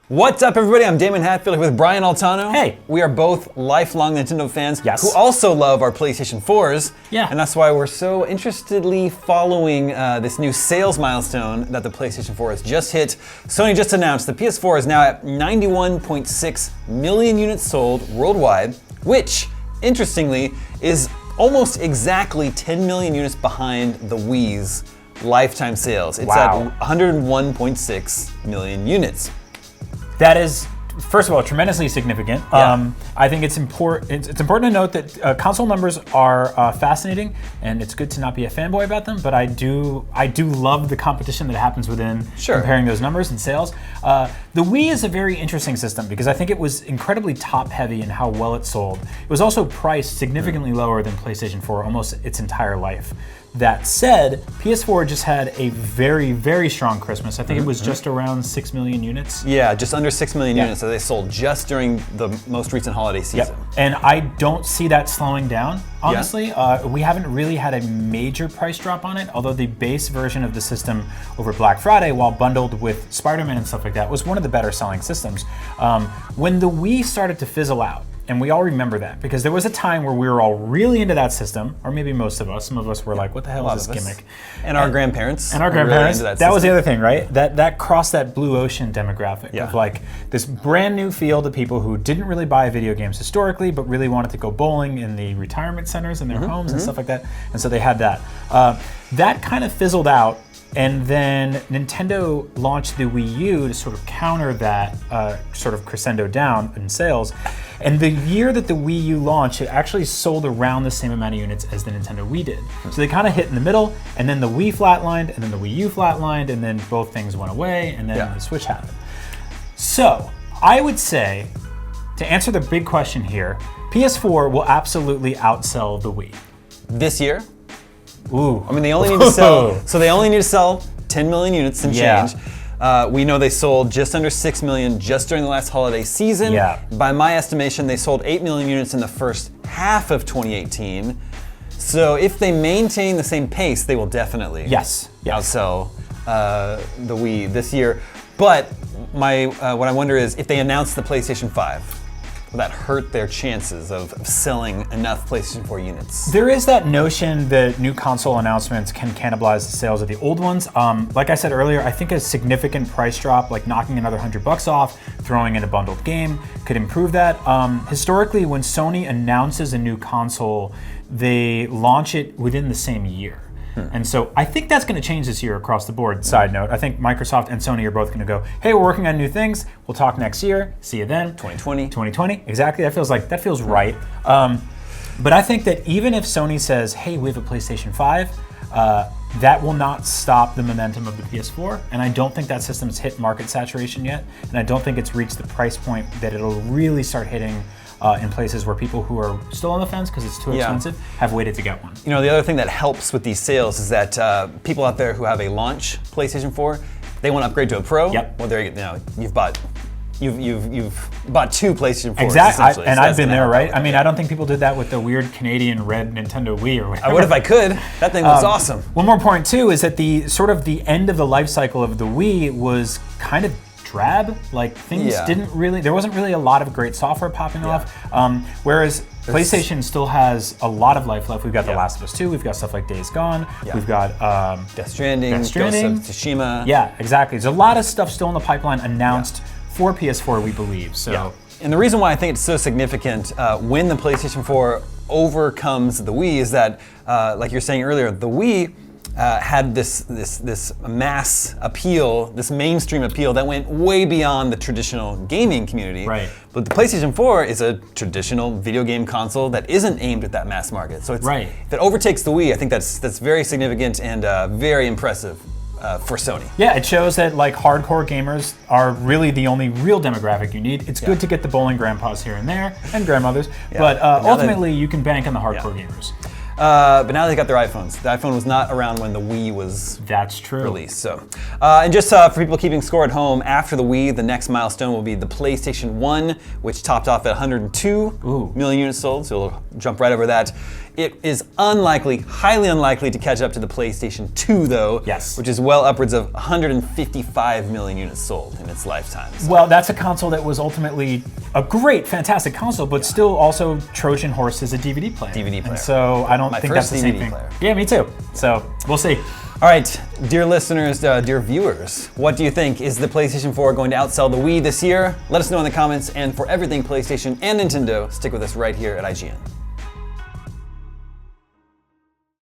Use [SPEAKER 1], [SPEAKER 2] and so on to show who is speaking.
[SPEAKER 1] What's up, everybody? I'm Damon Hatfield here with Brian Altano.
[SPEAKER 2] Hey.
[SPEAKER 1] We are both lifelong Nintendo fans
[SPEAKER 2] Yes.
[SPEAKER 1] who also love our PlayStation 4s.
[SPEAKER 2] Yeah.
[SPEAKER 1] And that's why we're so interestedly following this new sales milestone that the PlayStation 4 has just hit. Sony just announced the PS4 is now at 91.6 million units sold worldwide, which, interestingly, is almost exactly 10 million units behind the Wii's lifetime sales. It's
[SPEAKER 2] Wow.
[SPEAKER 1] at 101.6 million units.
[SPEAKER 2] That is, first of all, tremendously significant.
[SPEAKER 1] Yeah.
[SPEAKER 2] I think it's important. It's important to note that console numbers are fascinating, and it's good to not be a fanboy about them. But I do love the competition that happens within comparing those numbers and sales. The Wii is a very interesting system because I think it was incredibly top-heavy in how well it sold. It was also priced significantly lower than PlayStation 4 almost its entire life. That said, PS4 just had a very, very strong Christmas. I think it was just around 6 million units.
[SPEAKER 1] Yeah, just under 6 million units that they sold just during the most recent holiday season.
[SPEAKER 2] Yep. And I don't see that slowing down, honestly. We haven't really had a major price drop on it, although the base version of the system over Black Friday, while bundled with Spider-Man and stuff like that, was one of the better selling systems. When the Wii started to fizzle out, and we all remember that because there was a time where we were all really into that system, or maybe most of us. Some of us were like, what the hell is this gimmick?
[SPEAKER 1] And our grandparents.
[SPEAKER 2] And our grandparents. Really that was the other thing, right? That crossed that blue ocean demographic of like this brand new field of people who didn't really buy video games historically, but really wanted to go bowling in the retirement centers in their homes and stuff like that. And so they had that. That kind of fizzled out. And then Nintendo launched the Wii U to sort of counter that sort of crescendo down in sales. And the year that the Wii U launched, it actually sold around the same amount of units as the Nintendo Wii did. So they kind of hit in the middle, and then the Wii flatlined, and then the Wii U flatlined, and then both things went away, and then the Switch happened. So I would say, to answer the big question here, PS4 will absolutely outsell the Wii.
[SPEAKER 1] This year?
[SPEAKER 2] Ooh.
[SPEAKER 1] I mean, they only need to sell, so they only need to sell 10 million units and change. We know they sold just under 6 million just during the last holiday season.
[SPEAKER 2] Yeah.
[SPEAKER 1] By my estimation, they sold 8 million units in the first half of 2018. So if they maintain the same pace, they will definitely outsell the Wii this year. But what I wonder is if they announce the PlayStation 5, will that hurt their chances of selling enough PlayStation 4 units?
[SPEAKER 2] There is that notion that new console announcements can cannibalize the sales of the old ones. Like I said earlier, I think a significant price drop, like knocking another $100 off, throwing in a bundled game, could improve that. Historically, when Sony announces a new console, they launch it within the same year. And so I think that's going to change this year across the board. Side note, I think Microsoft and Sony are both going to go, hey, we're working on new things. We'll talk next year. See you then.
[SPEAKER 1] 2020.
[SPEAKER 2] 2020, exactly. That feels right. But I think that even if Sony says, hey, we have a PlayStation 5, that will not stop the momentum of the PS4. And I don't think that system's hit market saturation yet. And I don't think it's reached the price point that it'll really start hitting in places where people who are still on the fence because it's too expensive have waited to get one.
[SPEAKER 1] You know, the other thing that helps with these sales is that people out there who have a launch PlayStation 4, they want to upgrade to a Pro.
[SPEAKER 2] Yep.
[SPEAKER 1] Well, there you go. You've bought two PlayStation 4s.
[SPEAKER 2] Exactly, and I've been there, right? I mean, I don't think people did that with the weird Canadian red Nintendo Wii or whatever.
[SPEAKER 1] I would if I could. That thing looks awesome.
[SPEAKER 2] One more point too is that the sort of the end of the life cycle of the Wii was kind of drab. Like things there wasn't really a lot of great software popping off. Whereas PlayStation still has a lot of life left. We've got The Last of Us 2. We've got stuff like Days Gone. We've got
[SPEAKER 1] Death Stranding, Ghost of Tsushima.
[SPEAKER 2] Yeah, exactly. There's a lot of stuff still in the pipeline announced for PS4, we believe. So,
[SPEAKER 1] and the reason why I think it's so significant when the PlayStation 4 overcomes the Wii is that, like you're saying earlier, the Wii had this mass appeal, this mainstream appeal that went way beyond the traditional gaming community.
[SPEAKER 2] Right.
[SPEAKER 1] But the PlayStation 4 is a traditional video game console that isn't aimed at that mass market. So it's, if it overtakes the Wii, I think that's very significant and very impressive for Sony.
[SPEAKER 2] Yeah, it shows that like hardcore gamers are really the only real demographic you need. It's good to get the bowling grandpas here and there and grandmothers, but ultimately you can bank on the hardcore gamers.
[SPEAKER 1] But now they got their iPhones. The iPhone was not around when the Wii was released. So, and just for people keeping score at home, after the Wii, the next milestone will be the PlayStation 1, which topped off at 102 million units sold. So it'll jump right over that. It is unlikely, highly unlikely to catch up to the PlayStation 2 though,
[SPEAKER 2] Yes.
[SPEAKER 1] which is well upwards of 155 million units sold in its lifetime. So.
[SPEAKER 2] Well, that's a console that was ultimately a great, fantastic console, but still also Trojan horse is a DVD player.
[SPEAKER 1] DVD player.
[SPEAKER 2] And so I don't think that's the same thing.
[SPEAKER 1] Player.
[SPEAKER 2] Yeah, me too. So we'll see.
[SPEAKER 1] All right, dear listeners, dear viewers, what do you think? Is the PlayStation 4 going to outsell the Wii this year? Let us know in the comments, and for everything PlayStation and Nintendo, stick with us right here at IGN.